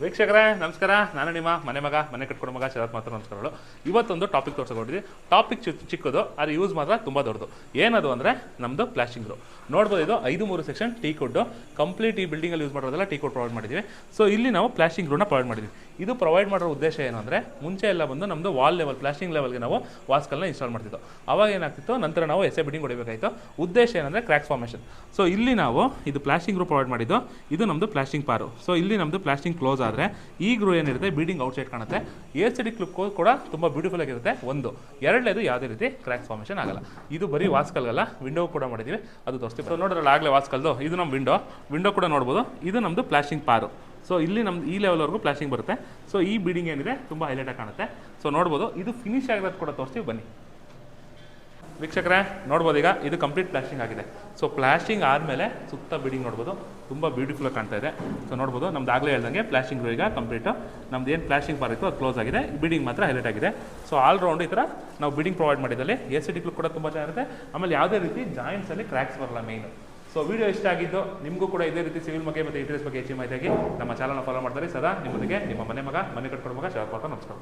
ವೀಕ್ಷಕರೇ ನಮಸ್ಕಾರ. ನಾನು ನಿಮ್ಮ ಮನೆ ಕಟ್ಕೊಡೋ ಮಗ ಶರತ್ ಮಾತ್ರ. ನಮಸ್ಕಾರಗಳು. ಇವತ್ತೊಂದು ಟಾಪಿಕ್ ತೋರಿಸ್ಕೊಂಡಿದ್ವಿ. ಟಾಪಿಕ್ ಚಿಕ್ಕದು, ಅದು ಯೂಸ್ ಮಾತ್ರ ತುಂಬ ದೊಡ್ಡದು. ಏನದು ಅಂದರೆ ನಮ್ಮದು ಪ್ಲಾಸ್ಟಿಂಗ್ ರೋ. ನೋಡ್ಬೋದು, ಇದು 5-3 ಸೆಕ್ಷನ್ ಟೀ ಕೋಡು. ಕಂಪ್ಲೀಟ್ ಈ ಬಿಲ್ಡಿಂಗಲ್ಲಿ ಯೂಸ್ ಮಾಡೋದೆಲ್ಲ ಟೀ ಕೋಡ್ ಪ್ರೊವೈಡ್ ಮಾಡಿದ್ದೀವಿ. ಸೊ ಇಲ್ಲಿ ನಾವು ಪ್ಲಾಸ್ಟಿಂಗ್ ರೋನ ಪ್ರೊವೈಡ್ ಮಾಡಿದ್ದೀವಿ. ಇದು ಪ್ರೊವೈಡ್ ಮಾಡೋ ಉದ್ದೇಶ ಏನು ಅಂದರೆ, ಮುಂಚೆ ಎಲ್ಲ ಬಂದು ನಮ್ಮದು ವಾಲ್ ಲೆವೆಲ್ ಪ್ಲಾಸ್ಟಿಂಗ್ ಲೆವೆಲ್ಗೆ ನಾವು ವಾಸ್ಕಲ್ನ ಇನ್ಸ್ಟಾಲ್ ಮಾಡ್ತಿದ್ದೋ. ಅವಾಗ ಏನಾಗ್ತಿತ್ತು, ನಂತರ ನಾವು ಎಸೆ ಬಿಲ್ಡಿಂಗ್ ಹೊಡಿಬೇಕಾಯಿತು. ಉದ್ದೇಶ ಏನಂದರೆ ಕ್ರ್ಯಾಕ್ಸ್ ಫಾರ್ಮೇಷನ್. ಸೊ ಇಲ್ಲಿ ನಾವು ಇದು ಪ್ಲಾಸ್ಟಿಂಗ್ ರೋ ಪ್ರೊವೈಡ್ ಮಾಡಿದ್ದು. ಇದು ನಮ್ಮದು ಪ್ಲಾಸ್ಟಿಂಗ್ ಪಾರು. ಸೊ ಇಲ್ಲಿ ನಮ್ಮದು ಪ್ಲಾಸ್ಟಿಂಗ್ ಕ್ಲೋಸ್ ಆದರೆ ಈ ಗ್ರೂ ಏನಿರುತ್ತೆ ಬಿಲ್ಡಿಂಗ್ ಔಟ್ಸೈಡ್ ಕಾಣುತ್ತೆ. ಏಸ್ಥೆಟಿಕ್ ಲುಕ್ ಕೂಡ ತುಂಬ ಬ್ಯೂಟಿಫುಲ್ ಆಗಿರುತ್ತೆ. ಎರಡನೇದು ಯಾವುದೇ ರೀತಿ ಕ್ರ್ಯಾಕ್ಸ್ ಫಾರ್ಮೇಷನ್ ಆಗಲ್ಲ. ಇದು ಬರೀ ವಾಸ್ಕಲ್ಗಲ್ಲ, ವಿಂಡೋ ಕೂಡ ಮಾಡಿದ್ದೀವಿ, ಅದು ತೋರಿಸ್ತೀವಿ. ಸೊ ನೋಡಿದ್ರಲ್ಲ ಆಗಲೇ ವಾಸ್ಕಲ್ದು, ಇದು ನಮ್ಮ ವಿಂಡೋ ಕೂಡ ನೋಡ್ಬೋದು. ಇದು ನಮ್ಮದು ಪ್ಲಾಸ್ಟಿಂಗ್ ಪಾರು. ಸೊ ಇಲ್ಲಿ ನಮ್ದು ಈ ಲೆವೆಲ್ವರೆಗೂ ಪ್ಲಾಸ್ಟಿಂಗ್ ಬರುತ್ತೆ. ಸೊ ಈ ಬಿಲ್ಡಿಂಗ್ ಏನಿದೆ ತುಂಬ ಹೈಲೈಟಾಗಿ ಕಾಣುತ್ತೆ. ಸೊ ನೋಡ್ಬೋದು, ಇದು ಫಿನಿಶ್ ಆಗಿರೋದು ಕೂಡ ತೋರಿಸ್ತೀವಿ, ಬನ್ನಿ ವೀಕ್ಷಕರೇ. ನೋಡ್ಬೋದು, ಈಗ ಇದು ಕಂಪ್ಲೀಟ್ ಪ್ಲಾಸ್ಟಿಂಗ್ ಆಗಿದೆ. ಸೊ ಪ್ಲಾಸ್ಟಿಂಗ್ ಆದಮೇಲೆ ಸುತ್ತ ಬಿಲ್ಡಿಂಗ್ ನೋಡ್ಬೋದು, ತುಂಬ ಬ್ಯೂಟಿಫುಲ್ಲಾಗಿ ಕಾಣ್ತಾ ಇದೆ. ಸೊ ನೋಡ್ಬೋದು, ನಮ್ದು ಆಗಲೇ ಹೇಳ್ದಂಗೆ ಪ್ಲಾಸ್ಟಿಂಗ್ ಈಗ ಕಂಪ್ಲೀಟು ನಮ್ದು ಏನು ಪ್ಲಾಸ್ಟಿಂಗ್ ಪಾರ್ ಇತ್ತು ಅದು ಕ್ಲೋಸ್ ಆಗಿದೆ. ಬಿಲ್ಡಿಂಗ್ ಮಾತ್ರ ಹೈಲೈಟ್ ಆಗಿದೆ. ಸೊ ಆಲ್ ರೌಂಡ್ ಈ ಥರ ನಾವು ಬಿಲ್ಡಿಂಗ್ ಪ್ರೊವೈಡ್ ಮಾಡಿದ್ದಲ್ಲಿ ಏಸ್ಥೆಟಿಕ್ ಲುಕ್ ಕೂಡ ತುಂಬ ಚೆನ್ನಾಗಿರುತ್ತೆ. ಆಮೇಲೆ ಯಾವುದೇ ರೀತಿ ಜಾಯಿಂಟ್ಸಲ್ಲಿ ಕ್ರ್ಯಾಕ್ಸ್ ಬರಲ್ಲ ಮೇಯ್ನು. ಸೊ ವಿಡಿಯೋ ಇಷ್ಟ ಆಗಿದ್ದು ನಿಮಗೂ ಕೂಡ ಇದೇ ರೀತಿ ಸಿವಿಲ್ ಬಗ್ಗೆ ಮತ್ತು ಇಂಟೀರಿಯರ್ಸ್ ಬಗ್ಗೆ ಹೆಚ್ಚಿನ ಮಾಹಿತಿಯಾಗಿ ನಮ್ಮ ಚಾನಲ್ನ ಫಾಲೋ ಮಾಡ್ತಾರೆ. ಸದಾ ನಿಮ್ಮೊಂದಿಗೆ ನಿಮ್ಮ ಮನೆ ಕಟ್ಕೊಡೋ ಮಗ ಶರತ್ ಮಾತ್ರ. ನಮಸ್ಕಾರ.